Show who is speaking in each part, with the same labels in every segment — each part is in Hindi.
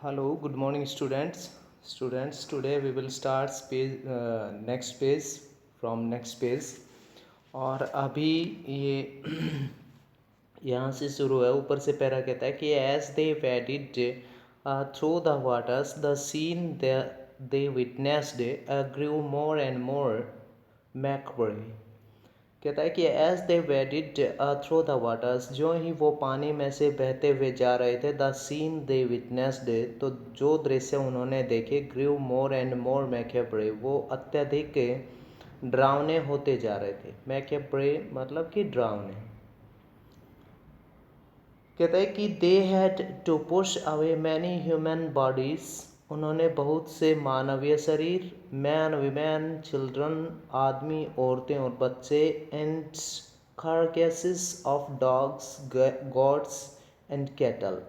Speaker 1: Hello, good morning, students. Students, today we will start next page from next page. और अभी ये यहाँ से शुरू है. ऊपर से पैरा कहता है कि as they waded through the waters, the scene they witnessed grew more and more macabre. कहता है कि as they waded through the waters, जो ही वो पानी में से बहते हुए जा रहे थे, द सीन दे विटनेस्ड, तो जो दृश्य उन्होंने देखे, ग्रीव मोर एंड मोर मैकेब्रे, वो अत्यधिक डरावने होते जा रहे थे. मैकेब्रे मतलब कि डरावने. कहता है कि they had to push away many human bodies, उन्होंने बहुत से मानवीय शरीर, मैन वीमेन चिल्ड्रन, आदमी औरतें और बच्चे, and carcasses of dogs goats and cattle.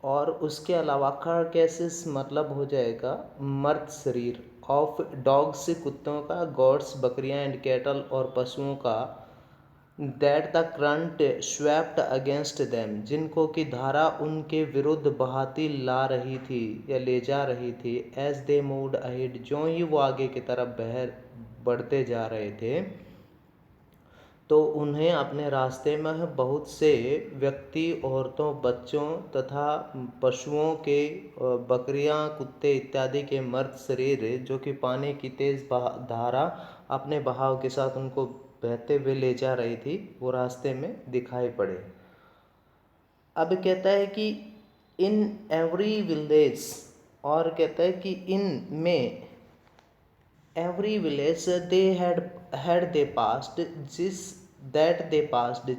Speaker 1: और उसके अलावा carcasses मतलब हो जाएगा मर्द शरीर, ऑफ डॉग्स कुत्तों का, goats बकरियां, एंड कैटल और पशुओं का, that the current swept against them, जिनको की धारा उनके विरुद्ध बहाती ला रही थी या ले जा रही थी. एज दे मूव्ड अहेड, जो ही वो आगे की तरफ बढ़ते जा रहे थे, तो उन्हें अपने रास्ते में बहुत से व्यक्ति, औरतों, बच्चों तथा पशुओं के, बकरियां, कुत्ते इत्यादि के मर्द शरीर, जो कि पानी की तेज धारा अपने बहाव के साथ उनको बहते हुए ले जा रही थी, वो रास्ते में दिखाई पड़े. अब कहता है कि इन एवरी विलेज, और कहता है कि इन में every village they had they past,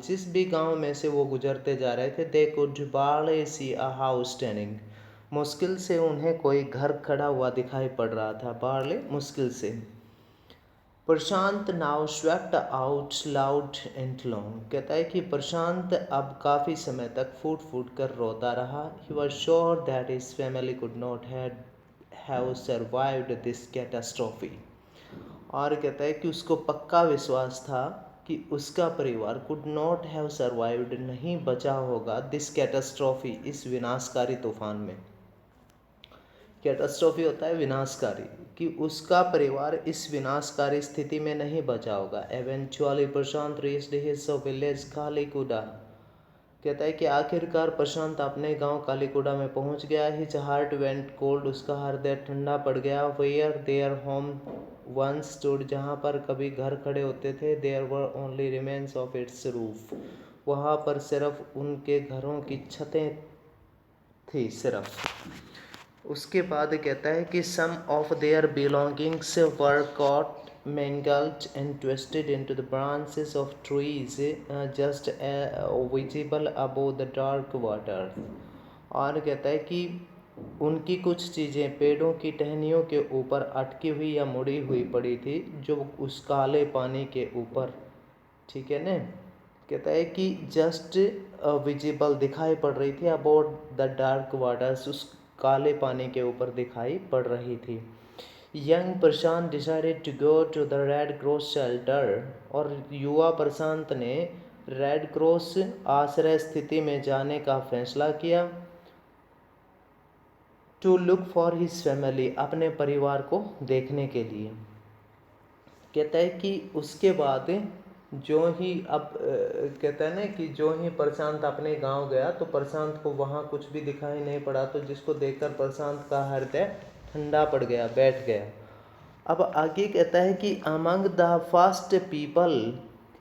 Speaker 1: जिस भी गांव में से वो गुजरते जा रहे थे, they could barely see a house standing, मुश्किल से उन्हें कोई घर खड़ा हुआ दिखाई पड़ रहा था. बारले मुश्किल से. Prashant now swept out loud and long, कहता है कि प्रशांत अब काफ़ी समय तक फूट फूट कर रोता रहा. He was sure that his family could not have survived this catastrophe, और कहता है कि उसको पक्का विश्वास था कि उसका परिवार कुड नॉट हैव सर्वाइव्ड, नहीं बचा होगा, दिस कैटास्ट्रॉफी, इस विनाशकारी तूफान में. कैटास्ट्रॉफी होता है विनाशकारी, कि उसका परिवार इस विनाशकारी स्थिति में नहीं बचा होगा. एवेंचुअली प्रशांत रीच्ड हिज विलेज कालीकुडा, कहता है कि आखिरकार प्रशांत अपने गांव कालीकुडा में पहुंच गया. हिज हार्ट वेंट कोल्ड, उसका हृदय ठंडा पड़ गया. Where their home once stood, जहाँ पर कभी घर खड़े होते थे, there were only remains of its roof, वहाँ पर सिर्फ उनके घरों की छतें थी सिर्फ. उसके बाद कहता है कि some of their belongings were caught mangled and twisted into the branches of trees just visible above the dark water. और कहता है कि उनकी कुछ चीज़ें पेड़ों की टहनियों के ऊपर अटकी हुई या मुड़ी हुई पड़ी थी, जो उस काले पानी के ऊपर, ठीक है ना. कहता है कि जस्ट विजिबल दिखाई पड़ रही थी, अबाउट द डार्क वाटर्स, उस काले पानी के ऊपर दिखाई पड़ रही थी. Young Prashant decided to go to the Red Cross shelter, और युवा प्रशांत ने रेड क्रॉस आश्रय स्थिति में जाने का फैसला किया. To look for his family, अपने परिवार को देखने के लिए. कहता है कि उसके बाद जो ही अब कहता है ना कि जो ही प्रशांत अपने गांव गया, तो प्रशांत को वहाँ कुछ भी दिखाई नहीं पड़ा, तो जिसको देखकर प्रशांत का हृदय ठंडा पड़ गया, बैठ गया. अब आगे कहता है कि अमंग द फर्स्ट पीपल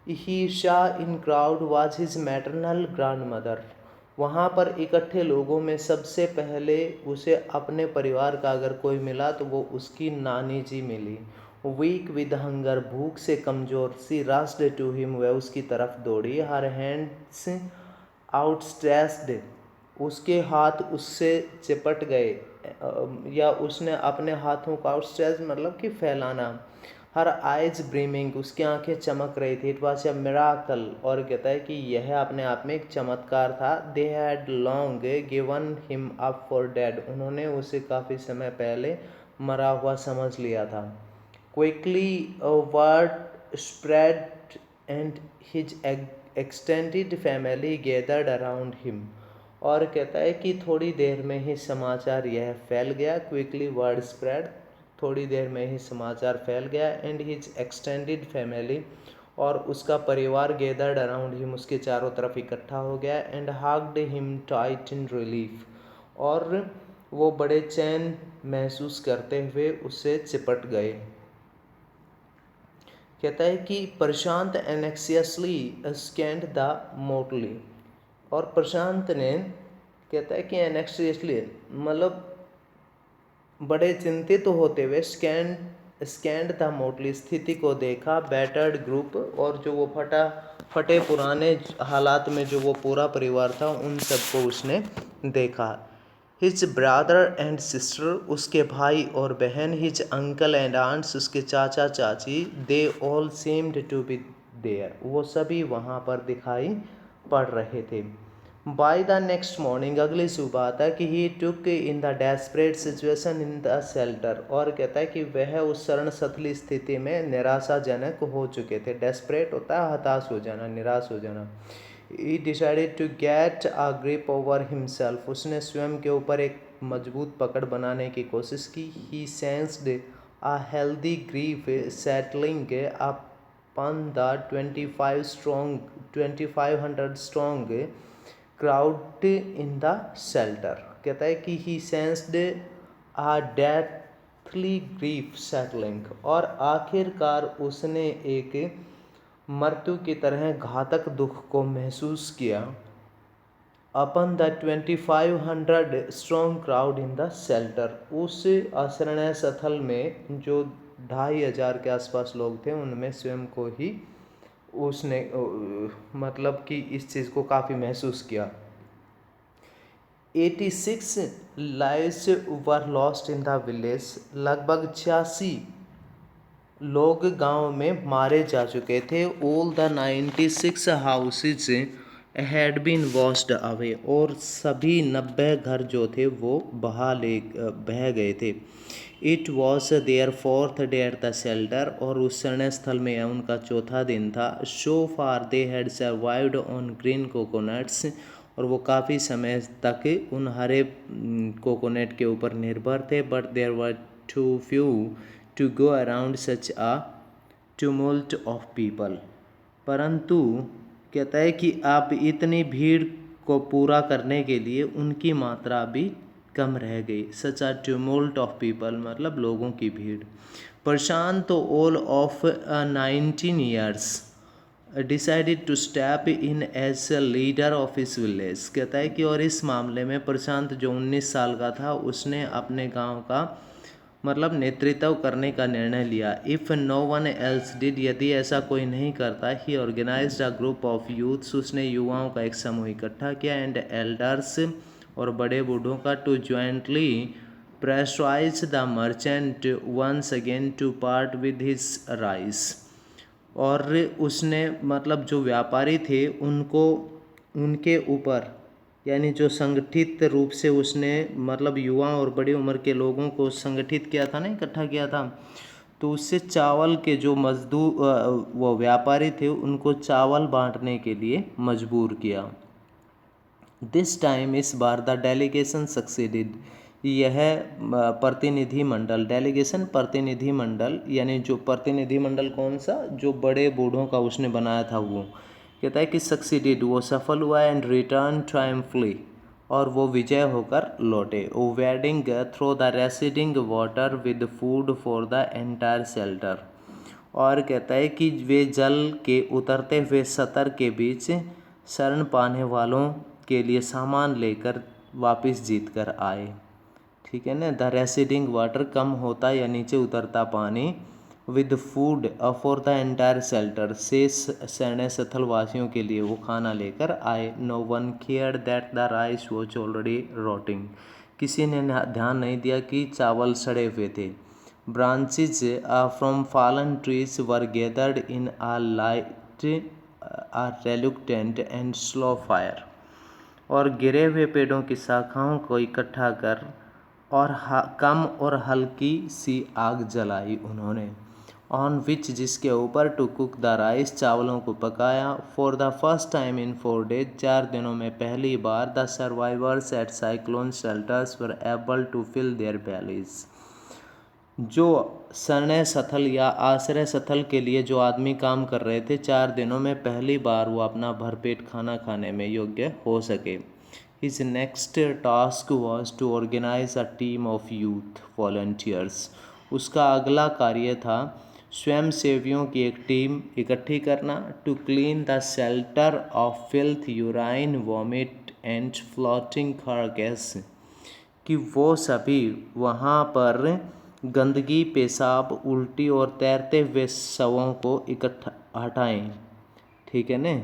Speaker 1: ही शा इन crowd was his maternal grand mother, वहाँ पर इकट्ठे लोगों में सबसे पहले उसे अपने परिवार का अगर कोई मिला, तो वो उसकी नानी जी मिली. वीक विद हंगर, भूख से कमज़ोर, सी रश्ड टू हिम, वह उसकी तरफ दौड़ी. हर हैंड्स आउटस्ट्रेच्ड, उसके हाथ उससे चिपट गए, या उसने अपने हाथों को आउटस्ट्रेच मतलब कि फैलाना. हर आइज ब्रीमिंग, उसकी आंखें चमक रही थी. इट वॉज अ मिराकल, और कहता है कि यह अपने आप में एक चमत्कार था. They had long given him up for dead, उन्होंने उसे काफ़ी समय पहले मरा हुआ समझ लिया था. Quickly word spread and his extended family gathered around him, और कहता है कि थोड़ी देर में ही समाचार यह फैल गया, क्विकली वर्ड स्प्रेड, थोड़ी देर में ही समाचार फैल गया, एंड हिज एक्सटेंडेड फैमिली, और उसका परिवार गैदर्ड अराउंड हिम, उसके चारों तरफ इकट्ठा हो गया, and hugged him tight in relief, और वो बड़े चैन महसूस करते हुए उससे चिपट गए। कहता है कि प्रशांत एनेक्सियसली स्कैंड द मोटली, और प्रशांत ने, कहता है कि एनेक्सियसली मतलब बड़े चिंतित होते हुए स्कैंड द मोटली, स्थिति को देखा, बैटर्ड ग्रुप, और जो वो फटे पुराने हालात में जो वो पूरा परिवार था उन सबको उसने देखा। हिज ब्रदर एंड सिस्टर, उसके भाई और बहन, हिज अंकल एंड आंट्स, उसके चाचा चाची, they all seemed to be there, वो सभी वहाँ पर दिखाई पड़ रहे थे। बाय द नेक्स्ट मॉर्निंग, अगली सुबह तक, he took in the desperate situation in the shelter, और कहता है कि वह उस शरण सतली स्थिति में निराशाजनक हो चुके थे। डेस्परेट होता है हताश हो जाना, निराश हो जाना। He decided to get a grip over himself, उसने स्वयं के ऊपर एक मजबूत पकड़ बनाने की कोशिश की। He sensed a healthy grief settling upon the 2500 strong crowd in the shelter। कहता है कि he sensed a deathly grief settling, और आखिरकार उसने एक मृत्यु की तरह घातक दुख को महसूस किया। Upon the 2500 strong crowd in the shelter, उस आश्रय स्थल में जो 2500 के आसपास लोग थे उनमें स्वयं को ही उसने मतलब कि इस चीज़ को काफ़ी महसूस किया। 86 lives were lost in the village, लगभग 86 लोग गांव में मारे जा चुके थे। All the 96 houses had been washed away, और सभी 90 घर जो थे वो बह गए थे। It was their 4th day at the shelter, और उस शरण स्थल में उनका चौथा दिन था। So far they had survived on green coconuts, और वो काफ़ी समय तक उन हरे कोकोनट के ऊपर निर्भर थे। But there were too few to go around such a tumult of people, परंतु कहता है कि आप इतनी भीड़ को पूरा करने के लिए उनकी मात्रा भी कम रह गई। Such a tumult of people मतलब लोगों की भीड़। Prashant all of 19 years decided to step in as a leader of his village, कहता है कि और इस मामले में प्रशांत जो 19 साल का था उसने अपने गांव का मतलब नेतृत्व करने का निर्णय लिया। If no one else did, यदि ऐसा कोई नहीं करता, he organized a group of youths, उसने युवाओं का एक समूह इकट्ठा किया, एंड एल्डर्स और बड़े बूढ़ों का, to jointly pressurise the merchant once again to part with his rice, और उसने मतलब जो व्यापारी थे उनको उनके ऊपर यानी जो संगठित रूप से उसने मतलब युवा और बड़ी उम्र के लोगों को संगठित किया था ना, इकट्ठा किया था, तो उससे चावल के जो मजदूर वो व्यापारी थे उनको चावल बांटने के लिए मजबूर किया। दिस टाइम, इस बार, द डेलीगेशन सक्सीडेड, यह प्रतिनिधिमंडल, डेलीगेशन प्रतिनिधिमंडल, यानी जो प्रतिनिधिमंडल कौन सा, जो बड़े बूढ़ों का उसने बनाया था वो, कहता है कि सक्सीडेड, वो सफल हुआ, एंड रिटर्न ट्रायम्फली, और वो विजय होकर लौटे। Wedding through the residing water with food for the entire shelter, और कहता है कि वे जल के उतरते हुए सतर के बीच शरण पाने वालों के लिए सामान लेकर वापस जीत कर आए। ठीक है ना, द रेसिडिंग वाटर, कम होता या नीचे उतरता पानी, with food for the entire shelter, शेष शरण स्थल वासियों के लिए वो खाना लेकर आए। No one cared that the rice was already rotting, किसी ने ध्यान नहीं दिया कि चावल सड़े हुए थे। Branches from fallen trees were gathered in a light a reluctant and slow fire, और गिरे हुए पेड़ों की शाखाओं को इकट्ठा कर और कम और हल्की सी आग जलाई उन्होंने। ऑन विच जिसके ऊपर टू कुक द राइस चावलों को पकाया। For the first time in 4 days 4 दिनों में पहली बार the survivors at cyclone shelters were able to fill their bellies. जो शरण स्थल या आश्रय स्थल के लिए जो आदमी काम कर रहे थे 4 दिनों में पहली बार वो अपना भरपेट खाना खाने में योग्य हो सके। His next task was to organize a team of youth volunteers. उसका अगला कार्य था स्वयंसेवियों की एक टीम इकट्ठी करना। To clean the shelter of filth urine vomit and floating carcass, कि वो सभी वहाँ पर गंदगी पेशाब उल्टी और तैरते हुए शवों को इकट्ठा हटाएं। ठीक है ना,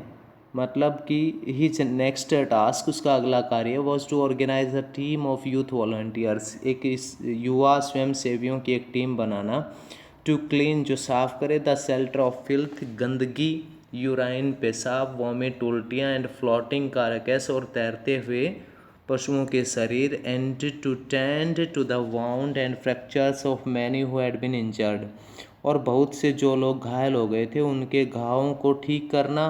Speaker 1: मतलब कि हिज नेक्स्ट टास्क उसका अगला कार्य was to organise a team of youth volunteers, एक इस युवा स्वयं सेवियों की एक टीम बनाना। टू क्लीन जो साफ करे, द शेल्टर ऑफ फिल्थ गंदगी, यूराइन पेशाब, वॉमिट उल्टियाँ, एंड फ्लोटिंग carcass और तैरते हुए पशुओं के शरीर, and to tend to the wound and fractures of many who had been injured, और बहुत से जो लोग घायल हो गए थे उनके घावों को ठीक करना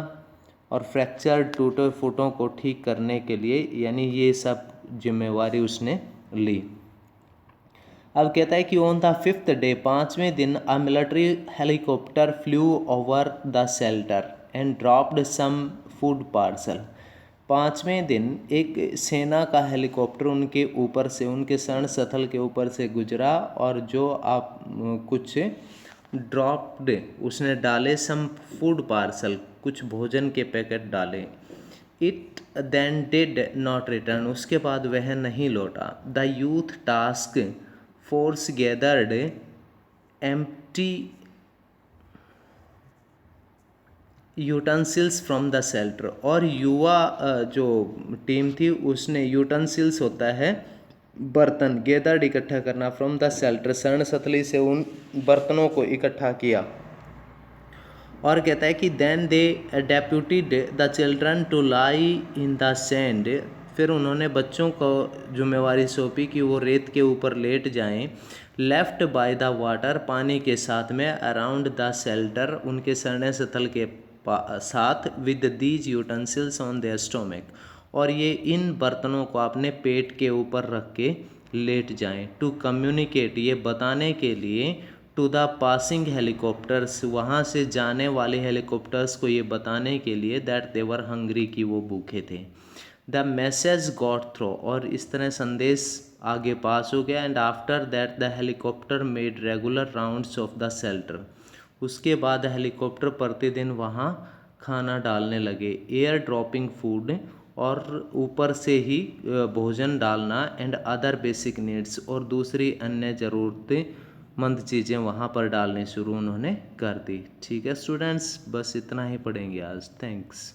Speaker 1: और फ्रैक्चर टूटे फूटों को ठीक करने के लिए, यानी ये सब जिम्मेवारी उसने ली। अब कहता है कि ऑन द 5th day 5वें दिन a military helicopter flew over the shelter and dropped some food parcel. 5वें दिन एक सेना का हेलीकॉप्टर उनके ऊपर से, उनके शरण स्थल के ऊपर से गुजरा और जो आप कुछ ड्रॉप्ड उसने डाले सम फूड पार्सल, कुछ भोजन के पैकेट डाले। It then did not return, उसके बाद वह नहीं लौटा। The youth task force gathered empty utensils from the shelter, और युवा जो टीम थी उसने यूटेंसिल्स होता है बर्तन, गैदर्ड इकट्ठा करना, फ्रॉम द शेल्टर शरण स्थली से उन बर्तनों को इकट्ठा किया। और कहता है कि then they deputed the children to lie in the sand, फिर उन्होंने बच्चों को जिम्मेवारी सौंपी कि वो रेत के ऊपर लेट जाएं। लेफ्ट बाय द वाटर, पानी के साथ में, अराउंड द शेल्टर, उनके शरण स्थल के साथ, with these utensils on their stomach, और ये इन बर्तनों को अपने पेट के ऊपर रख के लेट जाएं। टू कम्युनिकेट, ये बताने के लिए, टू द पासिंग हेलीकॉप्टर्स, वहाँ से जाने वाले हेलीकॉप्टर्स को ये बताने के लिए, दैट दे वर हंग्री, कि वो भूखे थे। द मैसेज गॉट थ्रो, और इस तरह संदेश आगे पास हो गया। And after that the helicopter made regular rounds of the shelter, उसके बाद हेलीकॉप्टर प्रतिदिन वहाँ खाना डालने लगे। एयर ड्रॉपिंग फूड, और ऊपर से ही भोजन डालना, एंड अदर बेसिक नीड्स, और दूसरी अन्य ज़रूरतमंद चीज़ें वहाँ पर डालनी शुरू उन्होंने कर दी। ठीक है स्टूडेंट्स, बस इतना ही पढ़ेंगे आज। थैंक्स।